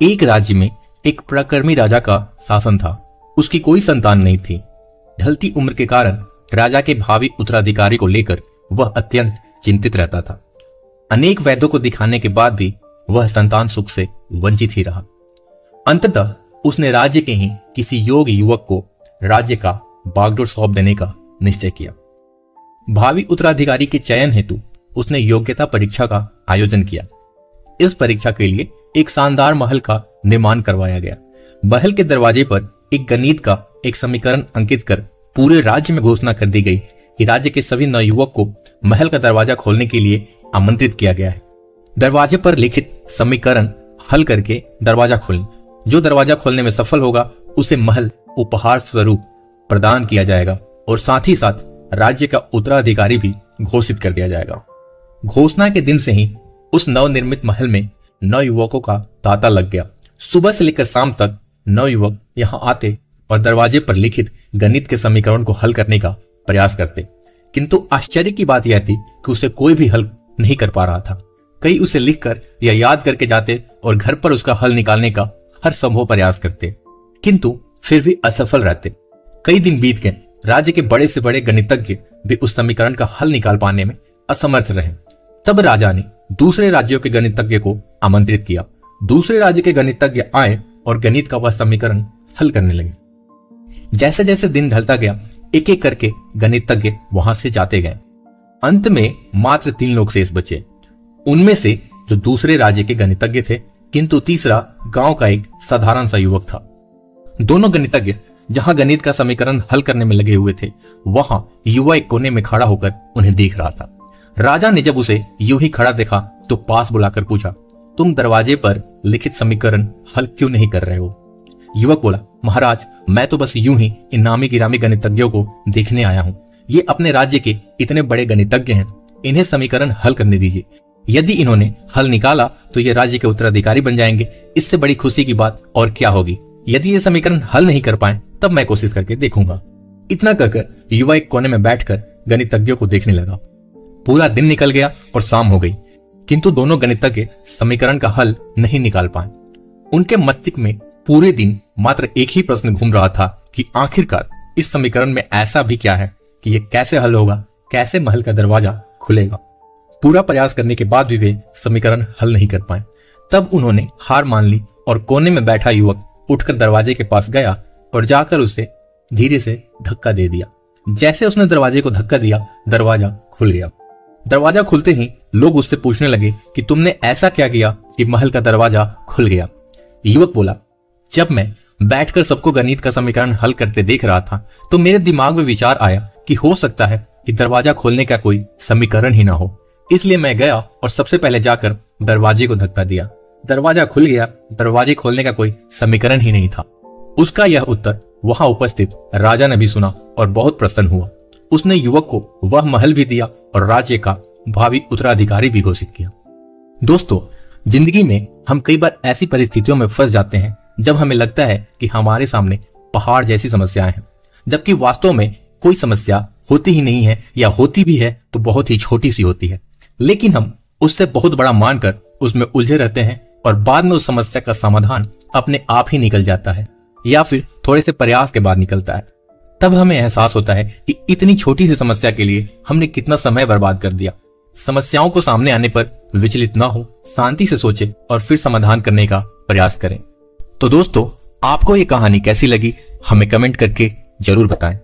एक राज्य में एक पराक्रमी राजा का शासन था। उसकी कोई संतान नहीं थी। ढलती उम्र के कारण राजा के भावी उत्तराधिकारी को लेकर वह अत्यंत चिंतित रहता था। अनेक वैद्यों को दिखाने के बाद भी वह संतान सुख से वंचित ही रहा। अंततः उसने राज्य के ही किसी योग्य युवक को राज्य का बागडोर सौंप देने का निश्चय किया। भावी उत्तराधिकारी के चयन हेतु उसने योग्यता परीक्षा का आयोजन किया। इस परीक्षा के लिए एक शानदार महल का निर्माण करवाया गया। महल के दरवाजे पर एक गणित का एक समीकरण अंकित कर पूरे राज्य में घोषणा कर दी गई कि राज्य के सभी नवयुवक को महल का दरवाजा खोलने के लिए आमंत्रित किया गया है। दरवाजे पर लिखित समीकरण हल करके दरवाजा खोलें। जो दरवाजा खोलने में सफल होगा उसे महल उपहार स्वरूप प्रदान किया जाएगा और साथ ही साथ राज्य का उत्तराधिकारी भी घोषित कर दिया जाएगा। घोषणा के दिन से ही उस नवनिर्मित महल में नवयुवकों का तांता लग गया। सुबह से लेकर शाम तक नवयुवक यहाँ आते और दरवाजे पर लिखित गणित के समीकरण को हल करने का प्रयास करते, किंतु आश्चर्य की बात यह थी कि उसे कोई भी हल नहीं कर पा रहा था। कई उसे लिखकर या याद करके जाते और घर पर उसका हल निकालने का हर संभव प्रयास करते, किंतु फिर भी असफल रहते। कई दिन बीत गए। राज्य के बड़े से बड़े गणितज्ञ भी उस समीकरण का हल निकाल पाने में असमर्थ रहे। तब राजा ने दूसरे राज्यों के गणितज्ञ को आमंत्रित किया। दूसरे राज्य के गणितज्ञ आए और गणित का वह समीकरण हल करने लगे। जैसे जैसे दिन ढलता गया, एक एक करके गणितज्ञ वहां से जाते गए। अंत में मात्र 3 लोग शेष बचे। उनमें से जो दूसरे राज्य के गणितज्ञ थे, किंतु तीसरा गांव का एक साधारण सा युवक था। दोनों गणितज्ञ जहां गणित का समीकरण हल करने में लगे हुए थे, वहां युवा एक कोने में खड़ा होकर उन्हें देख रहा था। राजा ने जब उसे यूं ही खड़ा देखा तो पास बुलाकर पूछा, तुम दरवाजे पर लिखित समीकरण हल क्यों नहीं कर रहे हो? युवक बोला, महाराज, मैं तो बस यूं ही इन नामी गिरामी गणितज्ञों को देखने आया हूं। ये अपने राज्य के इतने बड़े गणितज्ञ हैं, इन्हें समीकरण हल करने दीजिए। यदि इन्होंने हल निकाला तो ये राज्य के उत्तराधिकारी बन जाएंगे। इससे बड़ी खुशी की बात और क्या होगी। यदि ये समीकरण हल नहीं कर पाए तब मैं कोशिश करके देखूंगा। इतना कहकर युवा एक कोने में बैठकर गणितज्ञों को देखने लगा। पूरा दिन निकल गया और शाम हो गई, किंतु दोनों गणितज्ञ समीकरण का हल नहीं निकाल पाए। उनके मस्तिष्क में पूरे दिन मात्र एक ही प्रश्न घूम रहा था कि आखिरकार इस समीकरण में ऐसा भी क्या है कि यह कैसे हल होगा, कैसे महल का दरवाजा खुलेगा। पूरा प्रयास करने के बाद भी वे समीकरण हल नहीं कर पाए। तब उन्होंने हार मान ली और कोने में बैठा युवक उठकर दरवाजे के पास गया और जाकर उसे धीरे से धक्का दे दिया। जैसे उसने दरवाजे को धक्का दिया, दरवाजा खुल गया। दरवाजा खुलते ही लोग उससे पूछने लगे कि तुमने ऐसा क्या किया कि महल का दरवाजा खुल गया? युवक बोला, जब मैं बैठकर सबको गणित का समीकरण हल करते देख रहा था तो मेरे दिमाग में विचार आया कि हो सकता है कि दरवाजा खोलने का कोई समीकरण ही ना हो। इसलिए मैं गया और सबसे पहले जाकर दरवाजे को धक्का दिया। दरवाजा खुल गया। दरवाजे खोलने का कोई समीकरण ही नहीं था। उसका यह उत्तर वहां उपस्थित राजा ने भी सुना और बहुत प्रसन्न हुआ। उसने युवक को वह महल भी दिया और राज्य का भावी उत्तराधिकारी भी घोषित किया। दोस्तों, जिंदगी में हम कई बार ऐसी परिस्थितियों में फंस जाते हैं जब हमें लगता है कि हमारे सामने पहाड़ जैसी समस्याएं हैं, जबकि वास्तव में कोई समस्या होती ही नहीं है, या होती भी है तो बहुत ही छोटी सी होती है। लेकिन हम उससे बहुत बड़ा मानकर उसमें उलझे रहते हैं और बाद में उस समस्या का समाधान अपने आप ही निकल जाता है, या फिर थोड़े से प्रयास के बाद निकलता है। तब हमें एहसास होता है कि इतनी छोटी सी समस्या के लिए हमने कितना समय बर्बाद कर दिया। समस्याओं को सामने आने पर विचलित ना हो, शांति से सोचें और फिर समाधान करने का प्रयास करें। तो दोस्तों, आपको ये कहानी कैसी लगी हमें कमेंट करके जरूर बताएं।